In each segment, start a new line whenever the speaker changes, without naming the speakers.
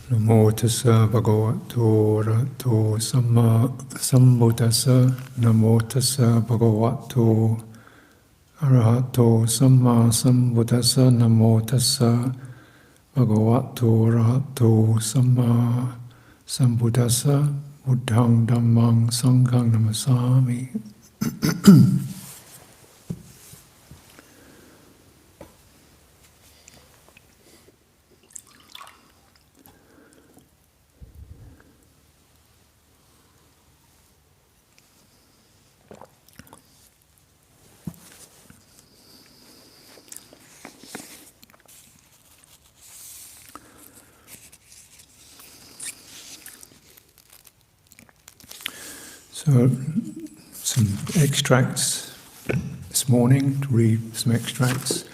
Namo tassa bhagavato arahato samma sambuddhassa. Namo tassa bhagavato arahato samma sambuddhassa. Namo tassa bhagavato arahato samma sambuddhassa. Buddhang dhammang sanghang namasami. So, some extracts this morning, to read some extracts.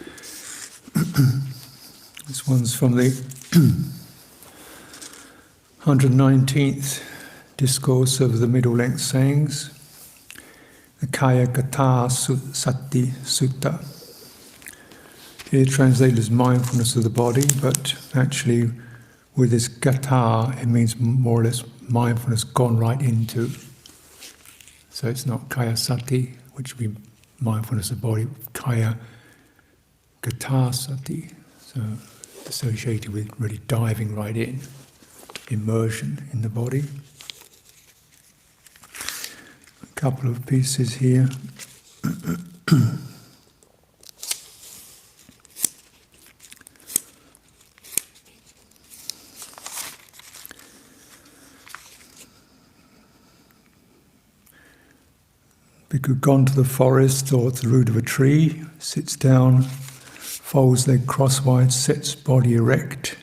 This one's from the 119th discourse of the middle length sayings, the Kaya Gata Sati Sutta. Here translated as mindfulness of the body, but actually with this Gata it means more or less mindfulness gone right into. So it's not Kaya Sati, which would be mindfulness of body, Kaya Gata Sati, so associated with really diving right in, immersion in the body. A couple of pieces here. Bhikkhu gone to the forest or to the root of a tree, sits down, folds leg crosswise, sets body erect,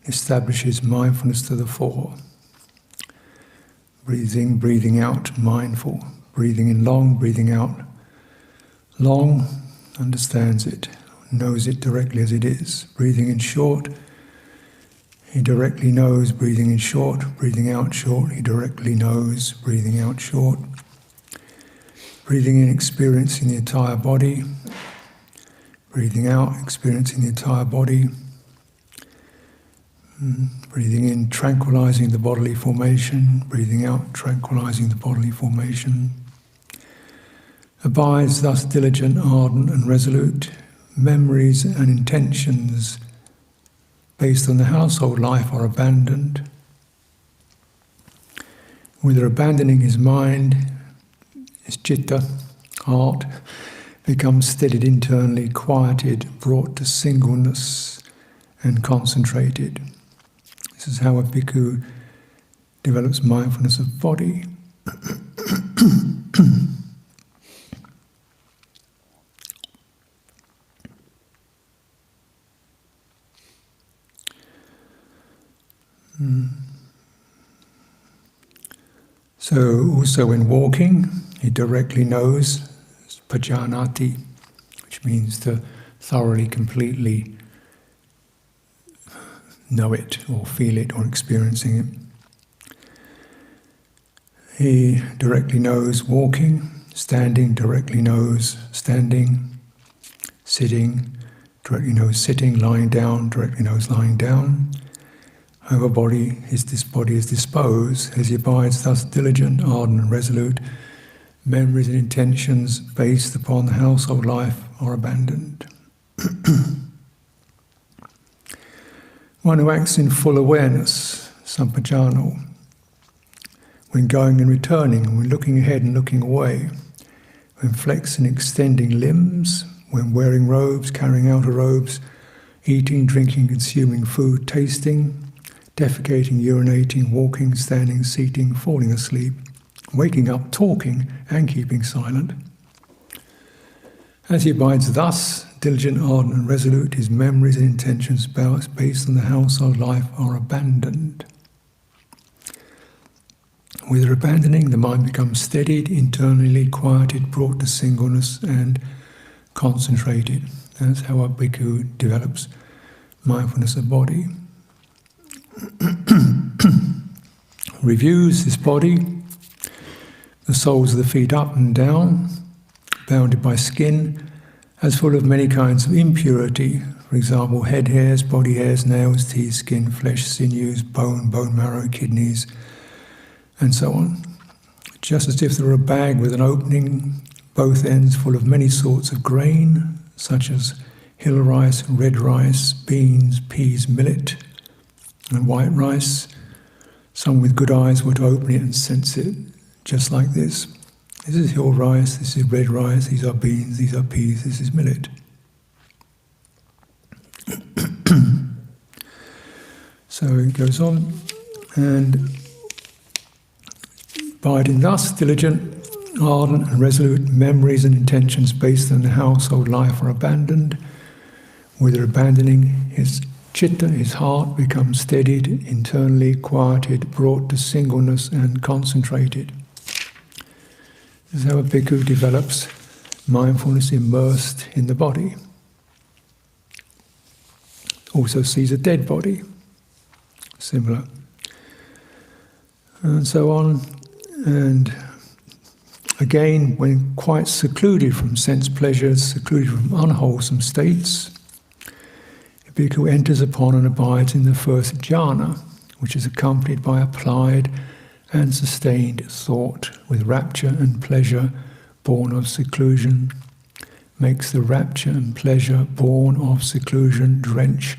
establishes mindfulness to the fore. Breathing, breathing out, mindful. Breathing in long, breathing out long, understands it, knows it directly as it is. Breathing in short, he directly knows. Breathing in short, breathing out short, he directly knows. Breathing out short. Breathing in, experiencing the entire body. Breathing out, experiencing the entire body. Breathing in, tranquilizing the bodily formation. Breathing out, tranquilizing the bodily formation. Abides thus diligent, ardent and resolute. Memories and intentions based on the household life are abandoned. Whether abandoning his mind, his citta, heart, becomes steadied internally, quieted, brought to singleness and concentrated. This is how a bhikkhu develops mindfulness of body. So also when walking, he directly knows, pajanati, which means to thoroughly, completely know it or feel it or experiencing it. He directly knows walking, standing, directly knows standing, sitting, directly knows sitting, lying down, directly knows lying down. However this body is disposed, as he abides thus diligent, ardent and resolute, memories and intentions based upon the household life are abandoned. One who acts in full awareness, sampajano, when going and returning, when looking ahead and looking away, when flexing and extending limbs, when wearing robes, carrying outer robes, eating, drinking, consuming food, tasting, defecating, urinating, walking, standing, seating, falling asleep, waking up, talking, and keeping silent. As he abides thus, diligent, ardent, and resolute, his memories and intentions based on the household life are abandoned. With abandoning, the mind becomes steadied, internally quieted, brought to singleness, and concentrated. That's how a bhikkhu develops mindfulness of body. Reviews this body, the soles of the feet up and down, bounded by skin, as full of many kinds of impurity, For example, head hairs, body hairs, nails, teeth, skin, flesh, sinews, bone, bone marrow, kidneys, and so on. Just as if there were a bag with an opening, both ends full of many sorts of grain, such as hill rice, red rice, beans, peas, millet, and white rice. Some with good eyes were to open it and sense it, just like this. This is hill rice, this is red rice, these are beans, these are peas, this is millet. So it goes on, and abiding thus, diligent, ardent and resolute memories and intentions based on the household life are abandoned. Whether abandoning his chitta, his heart, becomes steadied, internally quieted, brought to singleness and concentrated. This is how a bhikkhu develops mindfulness immersed in the body. Also sees a dead body, similar, and so on. And again, when quite secluded from sense pleasures, secluded from unwholesome states, a bhikkhu enters upon and abides in the first jhana, which is accompanied by applied and sustained thought, with rapture and pleasure born of seclusion, makes the rapture and pleasure born of seclusion drench,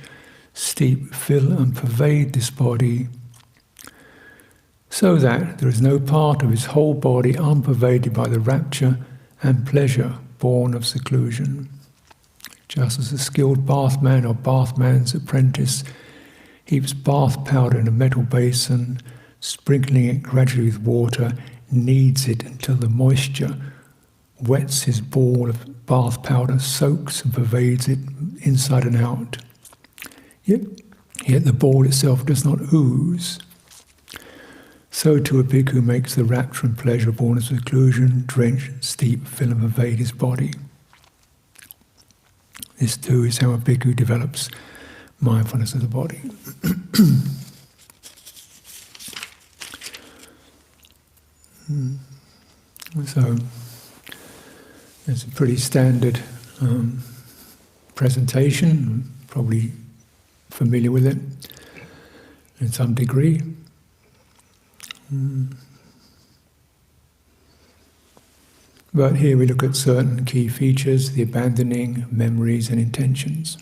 steep, fill and pervade this body, so that there is no part of his whole body unpervaded by the rapture and pleasure born of seclusion. Just as a skilled bathman or bathman's apprentice heaps bath powder in a metal basin, sprinkling it gradually with water, kneads it until the moisture wets his ball of bath powder, soaks and pervades it inside and out. Yet the ball itself does not ooze. So too a bhikkhu makes the rapture and pleasure born of seclusion drench, steep, fill and pervade his body. This too is how a bhikkhu develops mindfulness of the body. So it's a pretty standard presentation, probably familiar with it in some degree. But here we look at certain key features, the abandoning, memories and intentions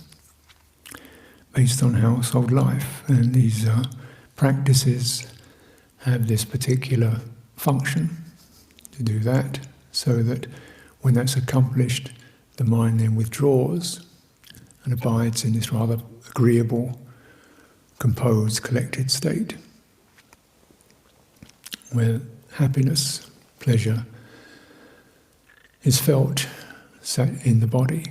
based on household life. And these practices have this particular function to do that, so that when that's accomplished, the mind then withdraws and abides in this rather agreeable, composed, collected state, where happiness, pleasure is felt in the body.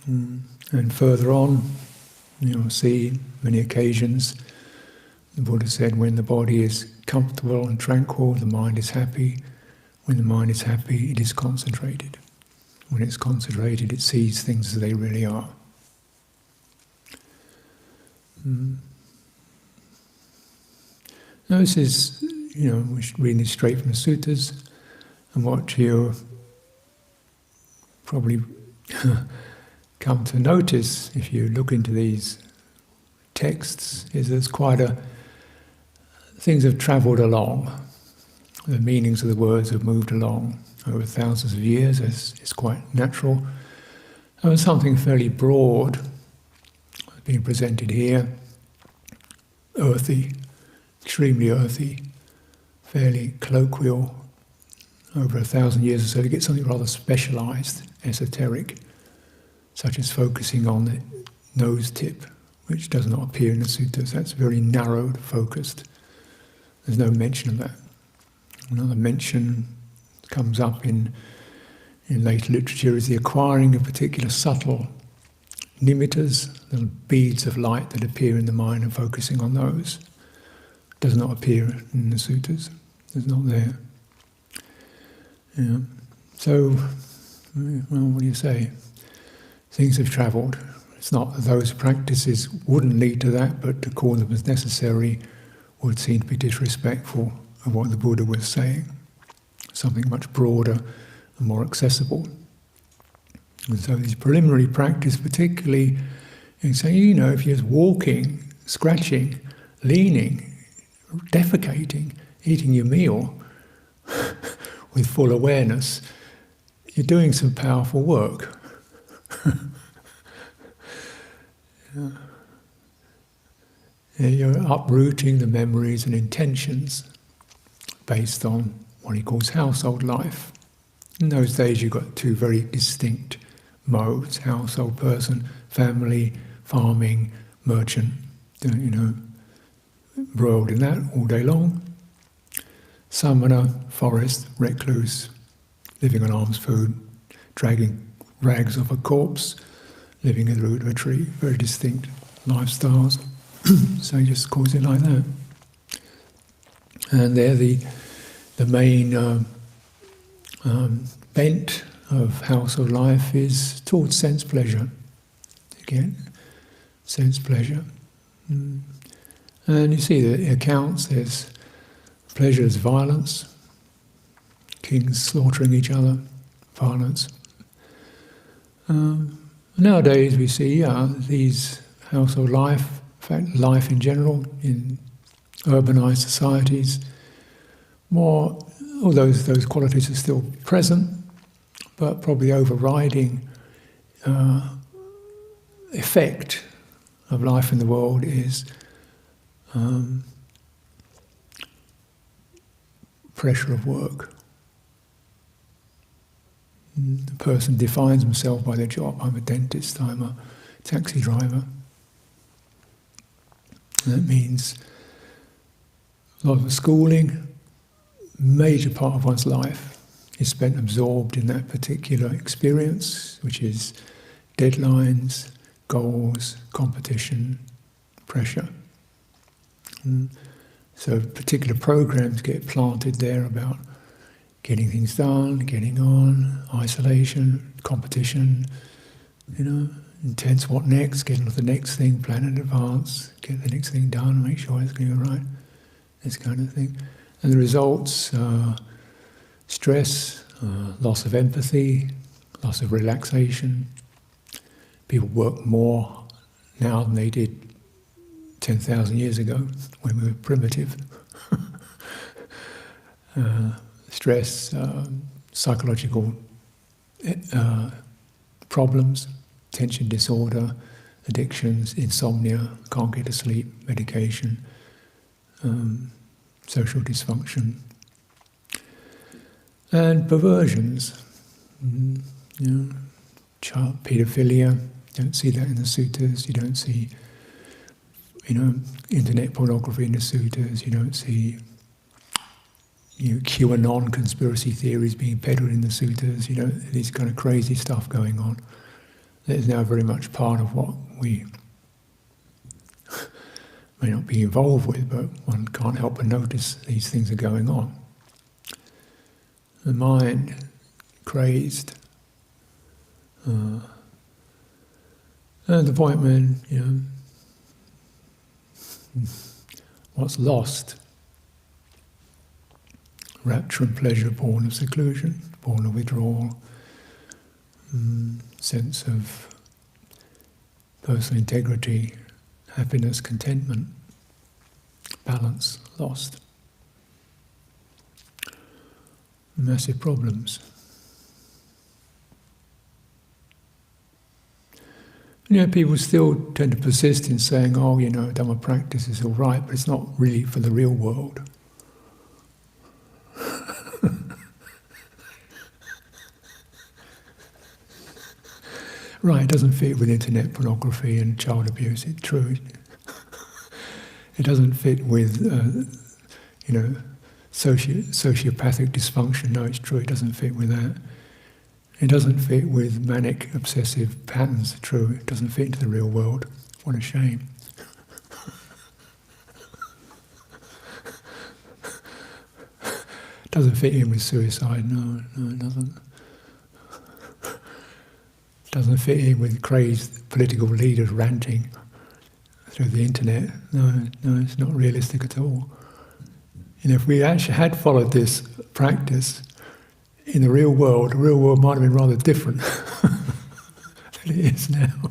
And further on, you'll see many occasions the Buddha said, when the body is comfortable and tranquil, the mind is happy. When the mind is happy, it is concentrated. When it's concentrated, it sees things as they really are. Now this is, we're reading this straight from the suttas, and what you probably come to notice if you look into these texts is there's things have travelled along. The meanings of the words have moved along over thousands of years. It's quite natural. And something fairly broad being presented here, earthy, extremely earthy, fairly colloquial, over 1,000 years or so, to get something rather specialised, esoteric, such as focusing on the nose tip, which does not appear in the suttas. That's very narrowed, focused. There's no mention of that. Another mention comes up in later literature is the acquiring of particular subtle nimittas, little beads of light that appear in the mind, and focusing on those. Does not appear in the suttas. It's not there. So, well, what do you say? Things have travelled. It's not that those practices wouldn't lead to that, but to call them as necessary would seem to be disrespectful of what the Buddha was saying. Something much broader and more accessible. And so this preliminary practice, particularly, you say, if you're just walking, scratching, leaning, defecating, eating your meal with full awareness, you're doing some powerful work. You're uprooting the memories and intentions based on what he calls household life. In those days you've got two very distinct modes: household person, family, farming, merchant, roiled in that all day long. Samana, forest, recluse, living on alms food, dragging rags off a corpse, living at the root of a tree. Very distinct lifestyles. So he just calls it like that. And there the main bent of household life is towards sense pleasure. Again, sense pleasure. And you see the accounts, there's pleasure as violence, kings slaughtering each other, violence. Nowadays we see these household life, in fact life in general, in urbanized societies, more, all those qualities are still present, but probably the overriding effect of life in the world is pressure of work. The person defines himself by their job. I'm a dentist, I'm a taxi driver. That means a lot of schooling, major part of one's life is spent absorbed in that particular experience, which is deadlines, goals, competition, pressure. So particular programs get planted there about getting things done, getting on, isolation, competition, intense what next, get on to the next thing, plan in advance, get the next thing done, make sure it's going to go right, this kind of thing. And the results, stress, loss of empathy, loss of relaxation. People work more now than they did 10,000 years ago when we were primitive. Stress, psychological problems, attention disorder, addictions, insomnia, can't get to sleep, medication, social dysfunction, and perversions. Child pedophilia, don't see that in the suttas. You don't see, internet pornography in the suttas. You don't see, QAnon conspiracy theories being peddled in the suttas. This kind of crazy stuff going on. That is now very much part of what we may not be involved with, but one can't help but notice these things are going on. The mind, crazed, and the point when, what's lost? Rapture and pleasure born of seclusion, born of withdrawal, sense of personal integrity, happiness, contentment, balance, lost. Massive problems. People still tend to persist in saying, Dhamma practice is all right, but it's not really for the real world. Right, it doesn't fit with internet pornography and child abuse, it's true. It doesn't fit with, sociopathic dysfunction, no, it's true, it doesn't fit with that. It doesn't fit with manic obsessive patterns, true, it doesn't fit into the real world. What a shame. It doesn't fit in with suicide, no, it doesn't. Doesn't fit in with crazed political leaders ranting through the internet. No, it's not realistic at all. If we actually had followed this practice in the real world might have been rather different. But it is now.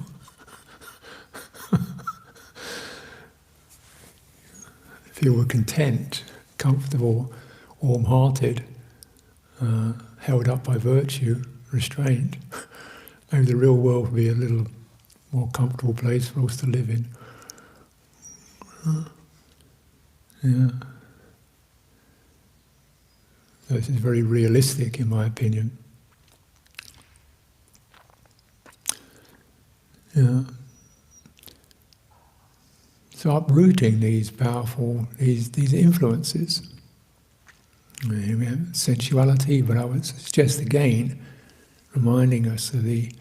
If you were content, comfortable, warm-hearted, held up by virtue, restrained, maybe the real world would be a little more comfortable place for us to live in. Yeah. So this is very realistic, in my opinion. Yeah. So uprooting these powerful, these influences. We have sensuality, but I would suggest again, reminding us of the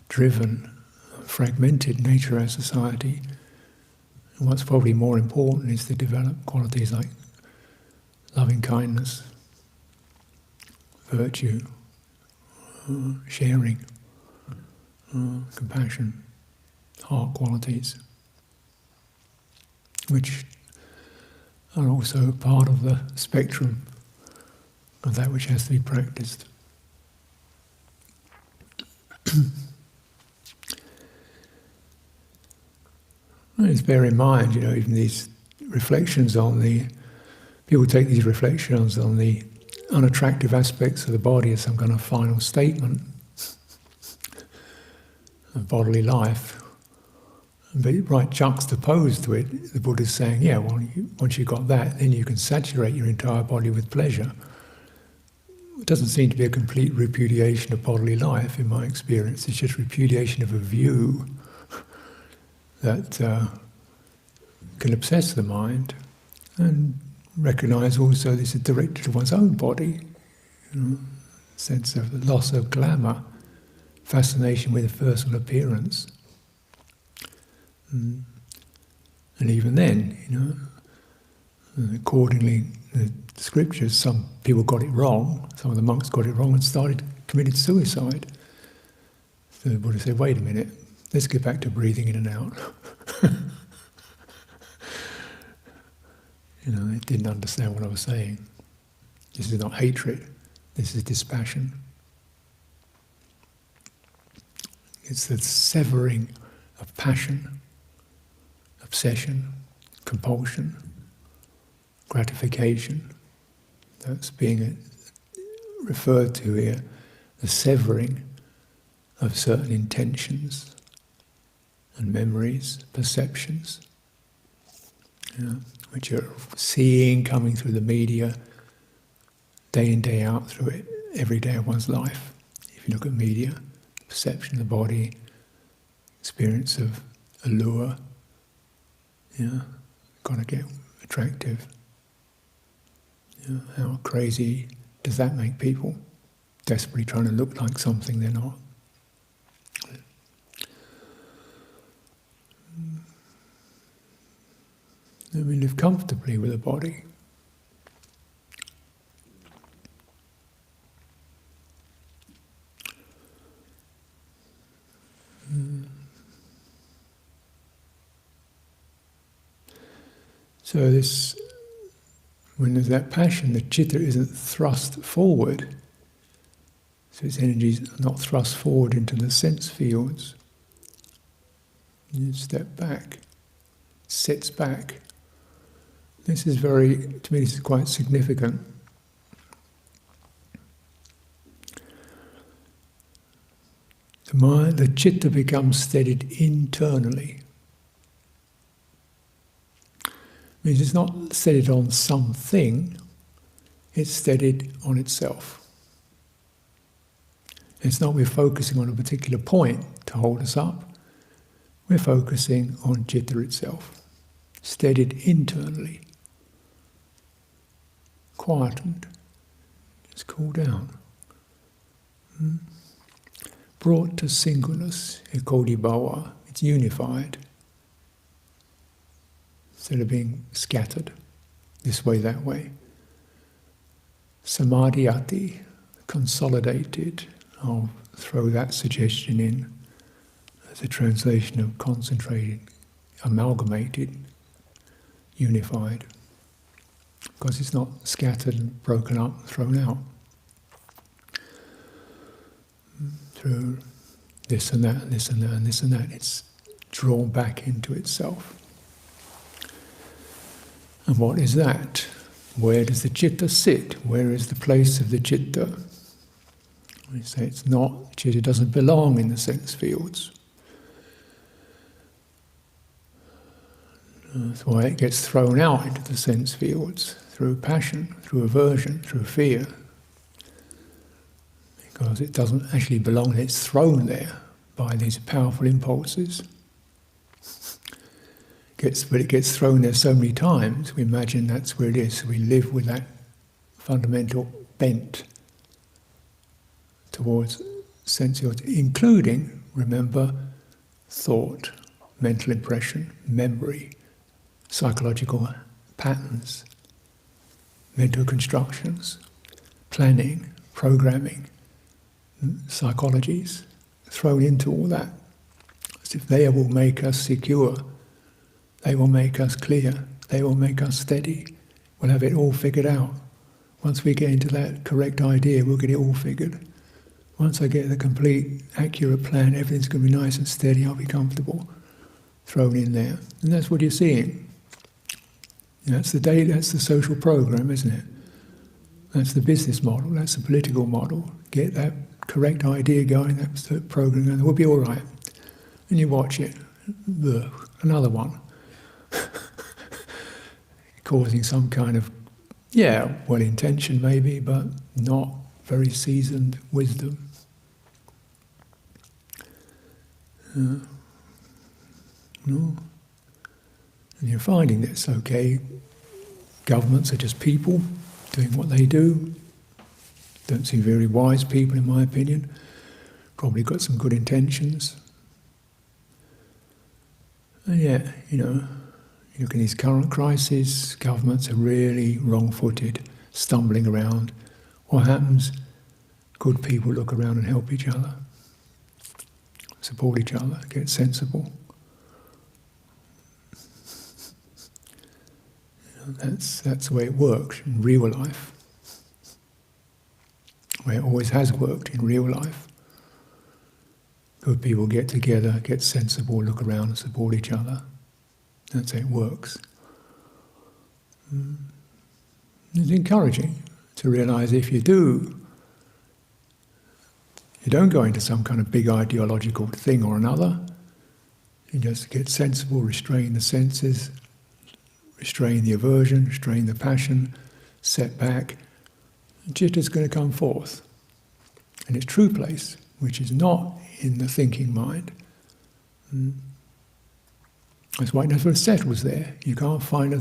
driven, fragmented nature of society. And what's probably more important is to develop qualities like loving kindness, virtue, sharing, compassion, heart qualities, which are also part of the spectrum of that which has to be practiced. Let's bear in mind, even these reflections on people take these reflections on the unattractive aspects of the body as some kind of final statement of bodily life. But right juxtaposed to it, the Buddha is saying, once you've got that, then you can saturate your entire body with pleasure. It doesn't seem to be a complete repudiation of bodily life, in my experience. It's just repudiation of a view that can obsess the mind, and recognise also this is directed to one's own body. Sense of the loss of glamour, fascination with a personal appearance. And even then, accordingly, the scriptures, some people got it wrong, some of the monks got it wrong and committed suicide. So the Buddha said, wait a minute, let's get back to breathing in and out. They didn't understand what I was saying. This is not hatred, this is dispassion. It's the severing of passion, obsession, compulsion, gratification. That's being referred to here, the severing of certain intentions and memories, perceptions, which you're seeing coming through the media day in, day out through it, every day of one's life. If you look at media, perception of the body, experience of allure, got to get attractive. How crazy does that make people? Desperately trying to look like something they're not. Then we live comfortably with the body. So this, when there's that passion, the citta isn't thrust forward. So its energy is not thrust forward into the sense fields. You step back, sits back. This is to me this is quite significant. The citta becomes steadied internally. Means it's not steadied on something, it's steadied on itself. It's not we're focusing on a particular point to hold us up, we're focusing on citta itself, steadied internally, quietened, just cool down. Brought to singleness, ekodibhawa, it's unified. Instead of being scattered, this way, that way. Samadhiyati, consolidated. I'll throw that suggestion in as a translation of concentrated, amalgamated, unified. Because it's not scattered and broken up, thrown out. Through this and that, and this and that, and this and that. It's drawn back into itself. And what is that? Where does the citta sit? Where is the place of the citta? We say it's not, the citta doesn't belong in the sense fields. That's why it gets thrown out into the sense fields, through passion, through aversion, through fear. Because it doesn't actually belong, it's thrown there by these powerful impulses. But it gets thrown there so many times, we imagine that's where it is. So we live with that fundamental bent towards sensuality, including, remember, thought, mental impression, memory, psychological patterns, mental constructions, planning, programming, psychologies, thrown into all that. As if they will make us secure, they will make us clear, they will make us steady. We'll have it all figured out. Once we get into that correct idea, we'll get it all figured. Once I get the complete, accurate plan, everything's going to be nice and steady, I'll be comfortable. Thrown in there. And that's what you're seeing. That's the social program, isn't it? That's the business model, that's the political model. Get that correct idea going, that's the program going, we'll be all right. And you watch it, ugh, another one. Causing some kind of, well-intentioned maybe, but not very seasoned wisdom. No. And you're finding this, okay, governments are just people doing what they do. Don't seem very wise people, in my opinion. Probably got some good intentions. And yet, you look at these current crises, governments are really wrong-footed, stumbling around. What happens? Good people look around and help each other, support each other, get sensible. That's the way it works in real life. The way it always has worked in real life. Good people get together, get sensible, look around and support each other. That's how it works. It's encouraging to realise if you don't go into some kind of big ideological thing or another. You just get sensible, restrain the senses, restrain the aversion, restrain the passion, set back. Citta's going to come forth in its true place, which is not in the thinking mind. That's why it never settles there. You can't find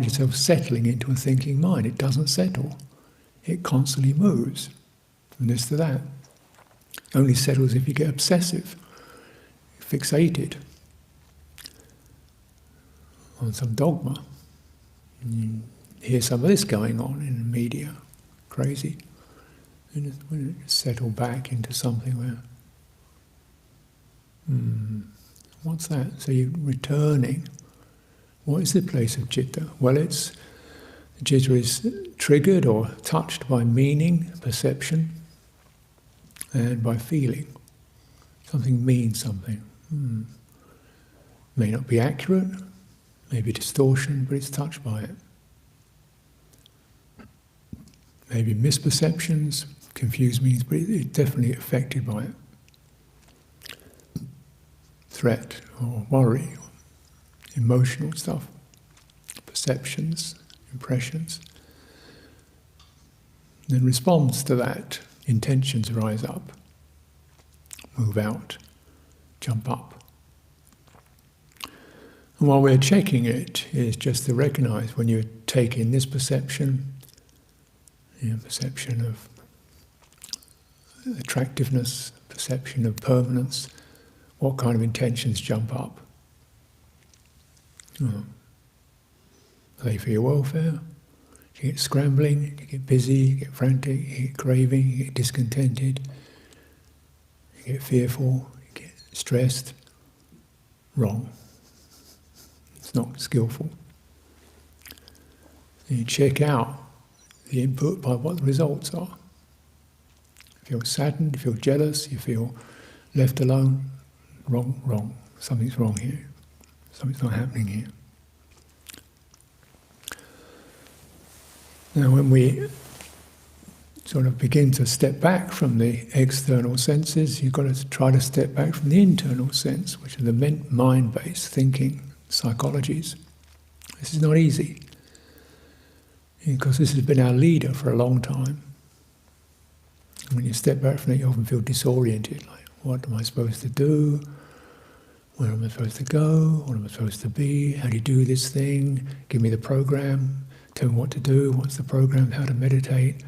yourself settling into a thinking mind. It doesn't settle. It constantly moves from this to that. It only settles if you get obsessive, fixated on some dogma. And you hear some of this going on in the media, crazy. And when it settle back into something where, what's that? So you're returning. What is the place of citta? Well, the citta is triggered or touched by meaning, perception, and by feeling. Something means something. May not be accurate, maybe distortion, but it's touched by it. Maybe misperceptions, confused meanings, but it's definitely affected by it. Threat or worry, or emotional stuff, perceptions, impressions. Then response to that, intentions rise up, move out, jump up. And while we're checking it, is just to recognize when you take in this perception, perception of attractiveness, perception of permanence, what kind of intentions jump up? Are they for your welfare? You get scrambling, you get busy, you get frantic, you get craving, you get discontented, you get fearful, you get stressed. Wrong. It's not skillful. And you check out the input by what the results are. You feel saddened, you feel jealous, you feel Left alone, wrong. Something's wrong here. Something's not happening here. Now when we sort of begin to step back from the external senses, you've got to try to step back from the internal sense, which are the mind-based thinking psychologies. This is not easy, because this has been our leader for a long time. And when you step back from it, you often feel disoriented, like, what am I supposed to do? Where am I supposed to go? What am I supposed to be? How do you do this thing? Give me the program. Tell me what to do. What's the program? How to meditate?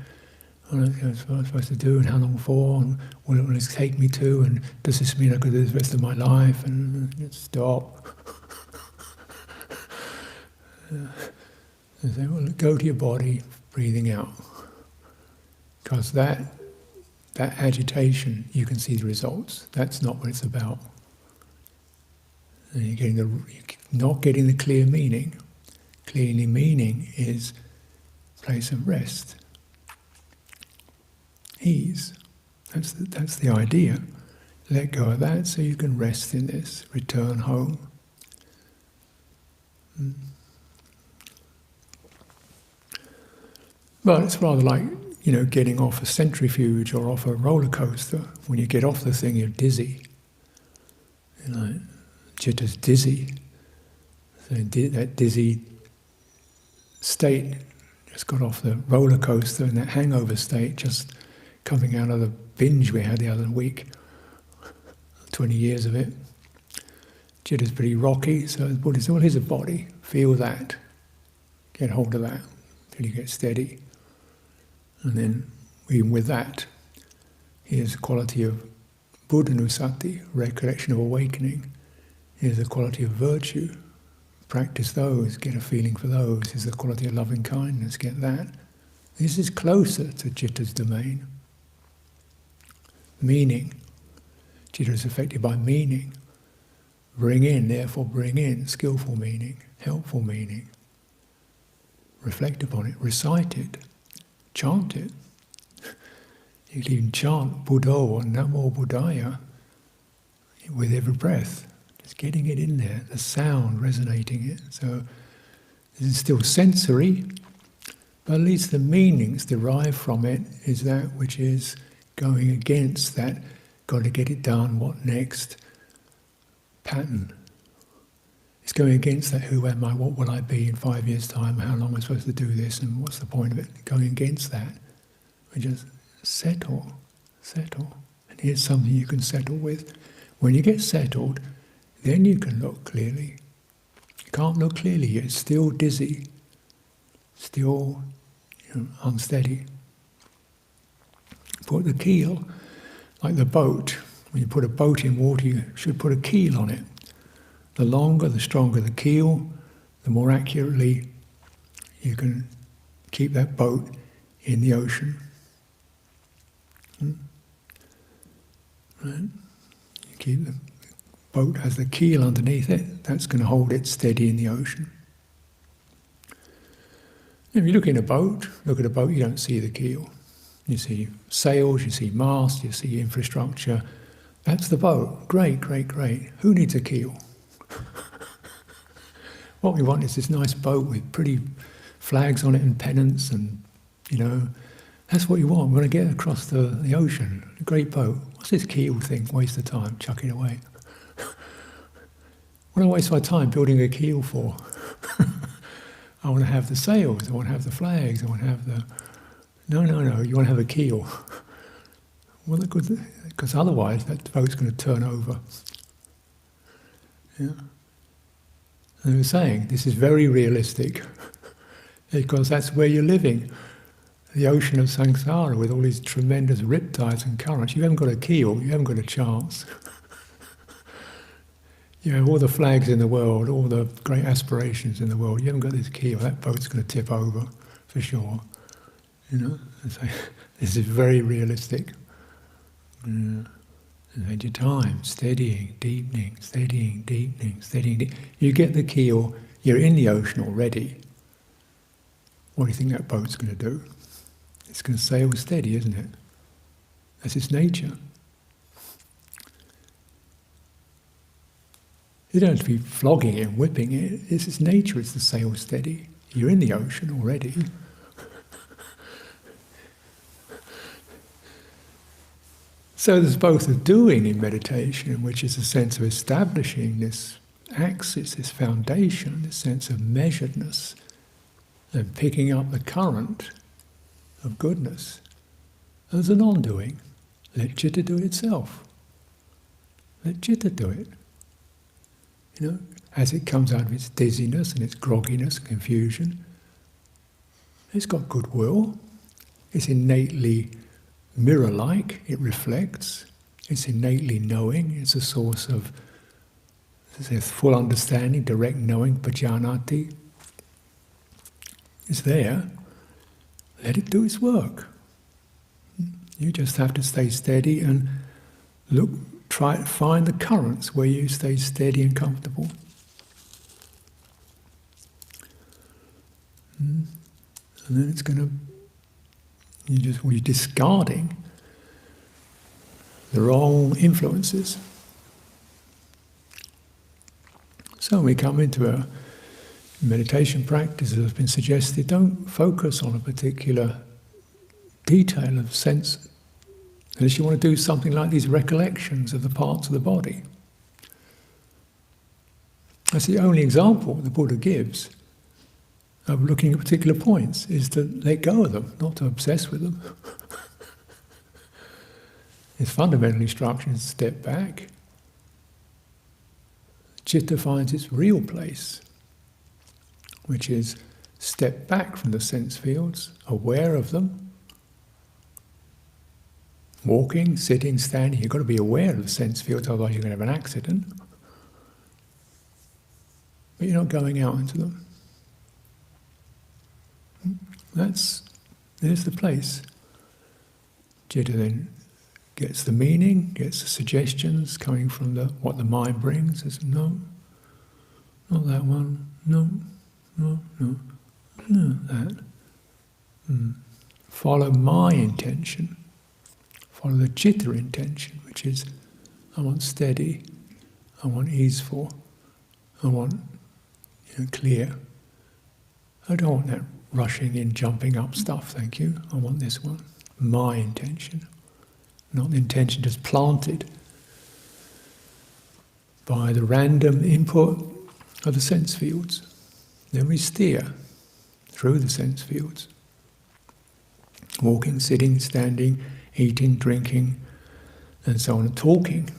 What am I supposed to do, and how long for? And what will it take me to? And does this mean I could do the rest of my life? And stop. And say, well, go to your body, breathing out. Because that agitation, you can see the results. That's not what it's about. And you're not getting the clear meaning. Clearly meaning is place of rest. Ease. That's the idea. Let go of that so you can rest in this. Return home. But it's rather like, getting off a centrifuge or off a roller coaster. When you get off the thing, you're dizzy. Chitta's dizzy. So that dizzy state just got off the roller coaster, and that hangover state just coming out of the binge we had the other week. 20 years of it. Chitta's pretty rocky, so the Buddha said, well, here's a body. Feel that. Get hold of that till you get steady. And then, even with that, here's the quality of buddhanusati, recollection of awakening. Here's the quality of virtue. Practice those, get a feeling for those. Here's the quality of loving kindness, get that. This is closer to Chitta's domain. Meaning. Chitta is affected by meaning. Bring in skillful meaning, helpful meaning. Reflect upon it, recite it. Chant it. You can even chant Buddha or Namo Buddhaya with every breath. Just getting it in there, the sound resonating it. So this is still sensory, but at least the meanings derived from it is that which is going against that, got to get it done, what next pattern. It's going against that, who am I, what will I be in 5 years' time, how long am I supposed to do this, and what's the point of it? Going against that. We just settle. And here's something you can settle with. When you get settled, then you can look clearly. You can't look clearly, you're still dizzy, still unsteady. Put the keel, like the boat. When you put a boat in water, you should put a keel on it. The longer, the stronger the keel, the more accurately you can keep that boat in the ocean. Right? You keep the boat has the keel underneath it, that's going to hold it steady in the ocean. If you look at a boat, you don't see the keel. You see sails, you see masts, you see infrastructure. That's the boat. Great. Who needs a keel? What we want is this nice boat with pretty flags on it and pennants, and that's what you want. We want to get across the ocean. A great boat. What's this keel thing? Waste of time. Chuck it away. What do I waste my time building a keel for? I want to have the sails. I want to have the flags. I want to have the. No. You want to have a keel. Well, because otherwise that boat's going to turn over. Yeah. And they were saying, this is very realistic, because that's where you're living. The ocean of samsara with all these tremendous riptides and currents. You haven't got a keel, you haven't got a chance. You have all the flags in the world, all the great aspirations in the world. You haven't got this keel, that boat's going to tip over, for sure. And so, this is very realistic. Yeah. And your time, steadying, deepening. You get the keel, you're in the ocean already. What do you think that boat's going to do? It's going to sail steady, isn't it? That's its nature. You don't have to be flogging it and whipping it. It's its nature, it's the sail steady. You're in the ocean already. So there's both a doing in meditation, which is a sense of establishing this axis, this foundation, this sense of measuredness, and picking up the current of goodness. There's a non-doing. Let citta do it itself. Let citta do it. You know, as it comes out of its dizziness and its grogginess, confusion, it's got goodwill. It's innately mirror-like, it reflects. It's innately knowing. It's a source of full understanding, direct knowing, pajanati. It's there. Let it do its work. You just have to stay steady and find the currents where you stay steady and comfortable. And then it's going to, you're discarding the wrong influences. So we come into a meditation practice, as has been suggested, don't focus on a particular detail of sense, unless you want to do something like these recollections of the parts of the body. That's the only example the Buddha gives of looking at particular points, is to let go of them, not to obsess with them. His fundamental instruction is to step back. Citta finds its real place, which is step back from the sense fields, aware of them. Walking, sitting, standing, you've got to be aware of the sense fields, otherwise you're going to have an accident. But you're not going out into them. There's the place. Citta then gets the meaning, gets the suggestions coming from what the mind brings. Says, no, not that one, no, that. Follow my intention. Follow the citta intention, which is, I want steady, I want easeful, I want clear. I don't want that rushing in, jumping up stuff, thank you. I want this one. My intention. Not the intention just planted by the random input of the sense fields. Then we steer through the sense fields. Walking, sitting, standing, eating, drinking, and so on, and talking.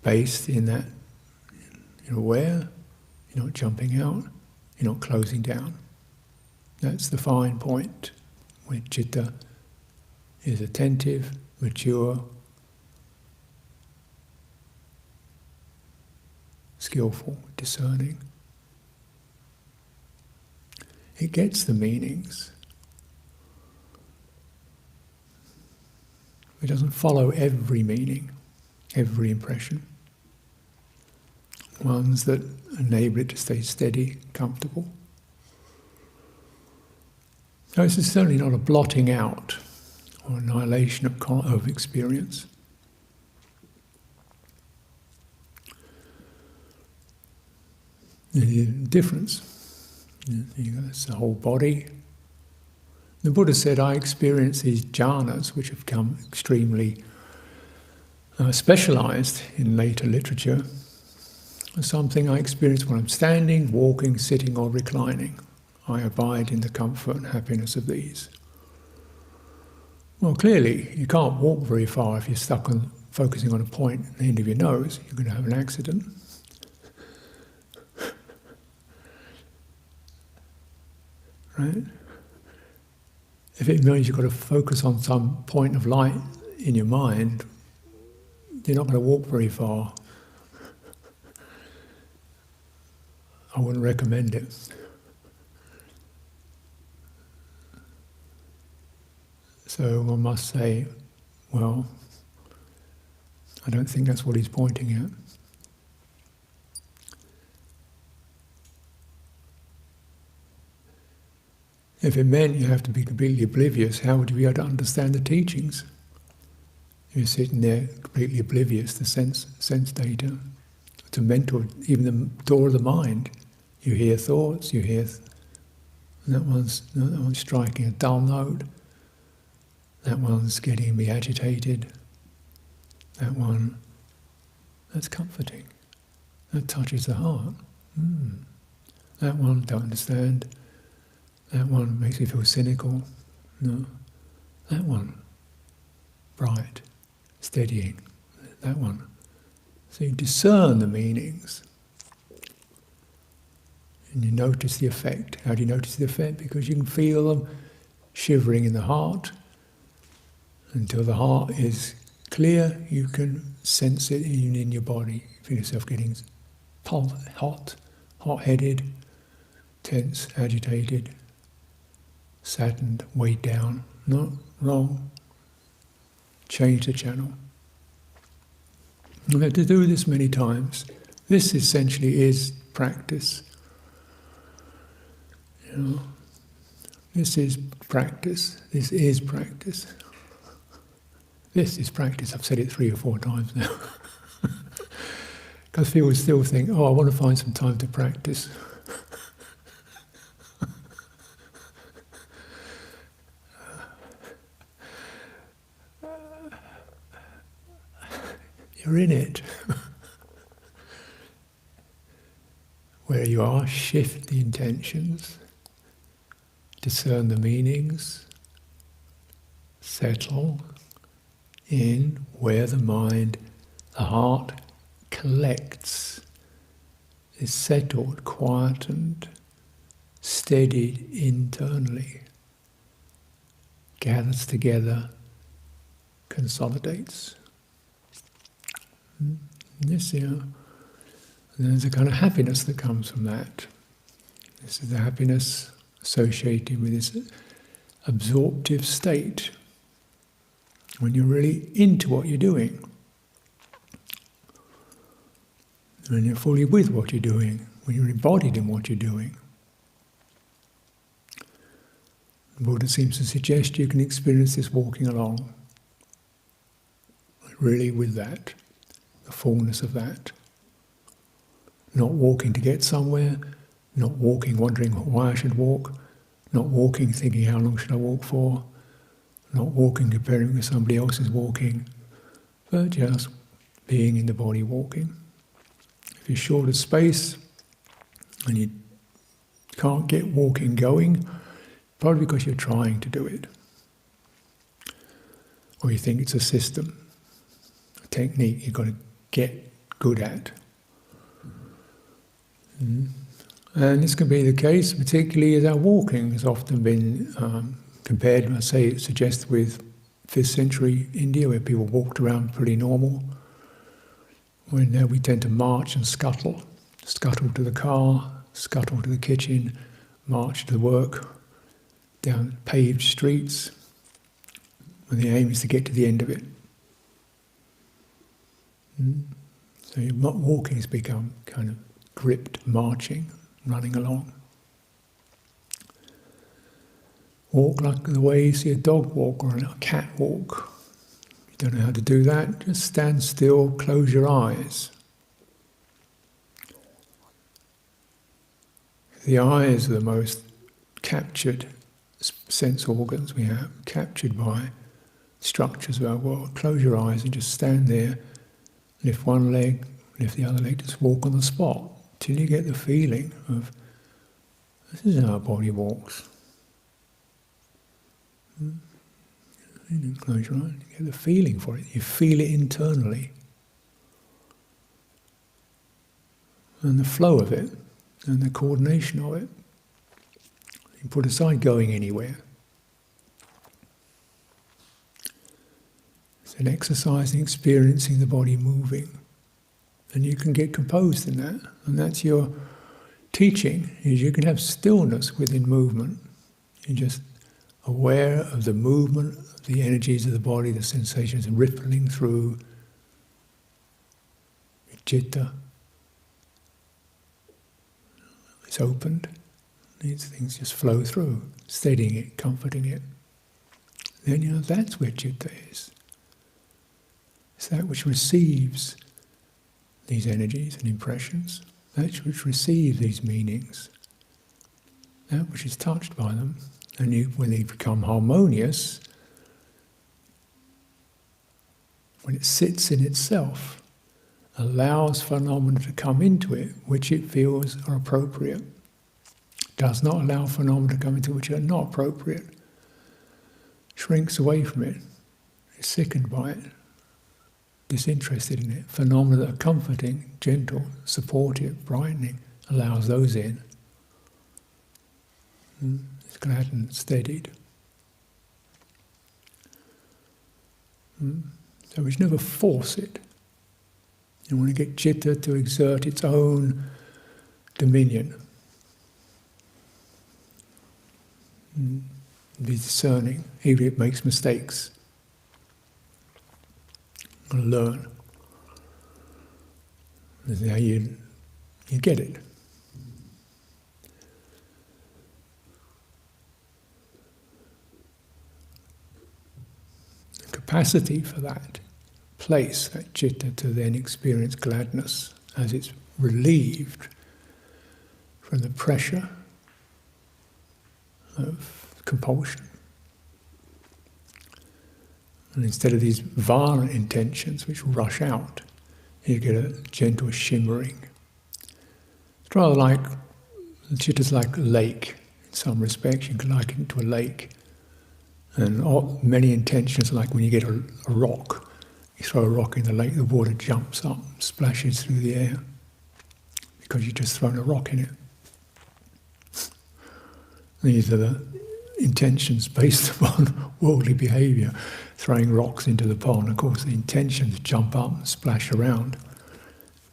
Based in that you're aware, you're not jumping out, you're not closing down. That's the fine point where citta is attentive, mature, skillful, discerning. It gets the meanings. It doesn't follow every meaning, every impression. Ones that enable it to stay steady, comfortable. So this is certainly not a blotting out or annihilation of experience. The difference, it's the whole body. The Buddha said, I experience these jhanas, which have become extremely specialized in later literature, as something I experience when I'm standing, walking, sitting, or reclining. I abide in the comfort and happiness of these. Well, clearly, you can't walk very far if you're stuck on focusing on a point at the end of your nose. You're going to have an accident. Right? If it means you've got to focus on some point of light in your mind, you're not going to walk very far. I wouldn't recommend it. So one must say, well, I don't think that's what he's pointing at. If it meant you have to be completely oblivious, how would you be able to understand the teachings? You're sitting there completely oblivious to sense data, to mental, even the door of the mind. You hear thoughts, you hear that one's striking a dull note, that one's getting me agitated, that one, that's comforting, that touches the heart. That one, don't understand, that one makes me feel cynical, no, that one, bright, steadying, that one. So you discern the meanings. And you notice the effect. How do you notice the effect? Because you can feel them shivering in the heart. Until the heart is clear, you can sense it even in your body. You feel yourself getting hot-headed, tense, agitated, saddened, weighed down. Not wrong. Change the channel. We have to do this many times. This essentially is practice. You know, this is practice. This is practice. This is practice. I've said it 3 or 4 times now. Because people still think, oh, I want to find some time to practice. You're in it. Where you are, shift the intentions, discern the meanings, settle in where the mind, the heart collects, is settled, quietened, steadied internally, gathers together, consolidates. This, there's a kind of happiness that comes from that. This is the happiness associated with this absorptive state, when you're really into what you're doing, when you're fully with what you're doing, when you're embodied in what you're doing. The Buddha seems to suggest you can experience this walking along, really with that, the fullness of that. Not walking to get somewhere, not walking wondering why I should walk, not walking thinking how long should I walk for, not walking comparing with somebody else's walking, but just being in the body walking. If you're short of space and you can't get walking going, probably because you're trying to do it. Or you think it's a system, a technique you've got to get good at. And this can be the case, particularly as our walking has often been compared, I say, suggest with 5th century India, where people walked around pretty normal. When now we tend to march and scuttle to the car, scuttle to the kitchen, march to work, down paved streets, and the aim is to get to the end of it. So your walking has become kind of gripped marching, running along. Walk like the way you see a dog walk or a cat walk. You don't know how to do that, just stand still, close your eyes. The eyes are the most captured sense organs we have, captured by structures of our world. Close your eyes and just stand there, lift one leg, lift the other leg, just walk on the spot till you get the feeling of, this is how our body walks. You close your eyes, you get the feeling for it, you feel it internally. And the flow of it, and the coordination of it. You put aside going anywhere. It's an exercise in experiencing the body moving. And you can get composed in that. And that's your teaching, is you can have stillness within movement. You're just aware of the movement, of the energies of the body, the sensations rippling through your citta. It's opened. These things just flow through, steadying it, comforting it. Then that's where citta is. It's that which receives these energies and impressions, that which receives these meanings, that which is touched by them. And when they become harmonious, when it sits in itself, allows phenomena to come into it which it feels are appropriate, does not allow phenomena to come into which are not appropriate, shrinks away from it, is sickened by it, disinterested in it. Phenomena that are comforting, gentle, supportive, brightening, allows those in. It's glad and steadied. So we should never force it. You want to get citta to exert its own dominion. Be discerning, even if it makes mistakes. Got to learn. This is how you get it. The capacity for that place, that citta, to then experience gladness as it's relieved from the pressure of compulsion. And instead of these violent intentions which rush out, you get a gentle shimmering. It's rather like, the citta's like a lake in some respects. You can liken it to a lake. And many intentions are like when you get a rock. You throw a rock in the lake, the water jumps up, splashes through the air, because you've just thrown a rock in it. These are the intentions based upon worldly behaviour, throwing rocks into the pond. Of course, the intentions jump up and splash around,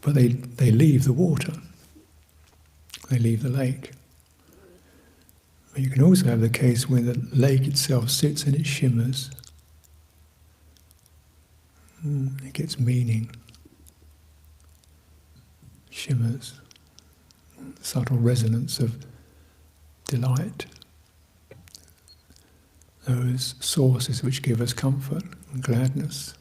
but they leave the water, they leave the lake. But you can also have the case when the lake itself sits and it shimmers. It gets meaning, shimmers, subtle resonance of delight. Those sources which give us comfort and gladness.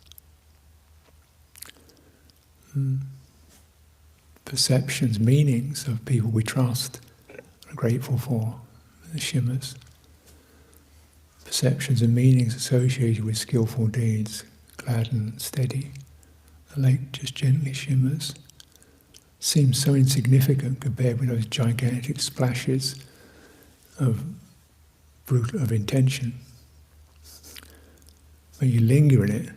Perceptions, meanings of people we trust, are grateful for, the shimmers. Perceptions and meanings associated with skillful deeds, glad and steady. The lake just gently shimmers. Seems so insignificant compared with those gigantic splashes of intention. When you linger in it,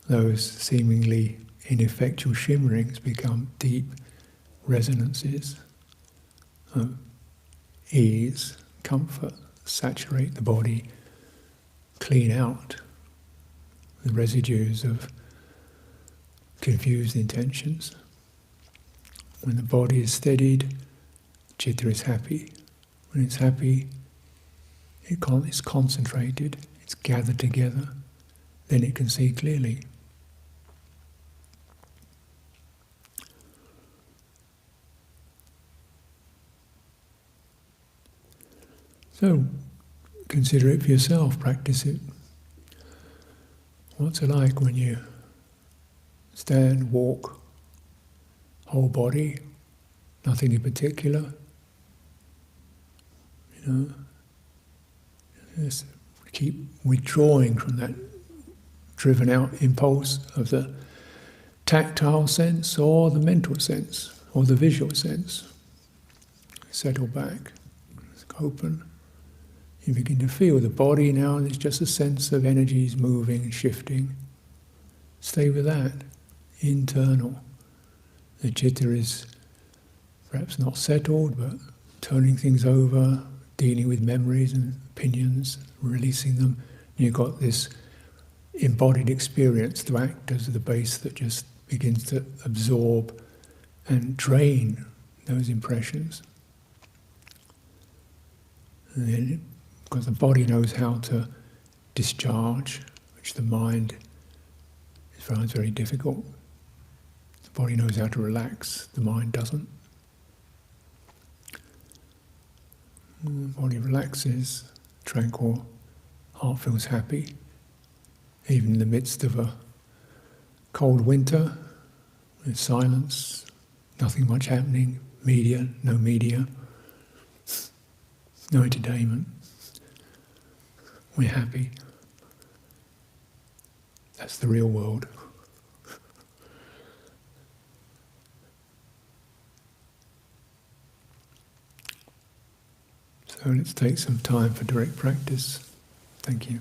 those seemingly ineffectual shimmerings become deep resonances of ease, comfort, saturate the body, clean out the residues of confused intentions. When the body is steadied, citta is happy. When it's happy, it's concentrated, it's gathered together, then it can see clearly. So, consider it for yourself, practice it. What's it like when you stand, walk, whole body, nothing in particular? Just keep withdrawing from that driven out impulse of the tactile sense or the mental sense or the visual sense. Settle back, open. You begin to feel the body now, and there's just a sense of energies moving and shifting. Stay with that, internal. The citta is perhaps not settled, but turning things over, dealing with memories and opinions, releasing them. And you've got this embodied experience to act as the base that just begins to absorb and drain those impressions. And then, because the body knows how to discharge, which the mind finds very difficult. The body knows how to relax, the mind doesn't. The body relaxes, tranquil, heart feels happy, even in the midst of a cold winter with silence, nothing much happening, no media, no entertainment. We're happy. That's the real world. So let's take some time for direct practice. Thank you.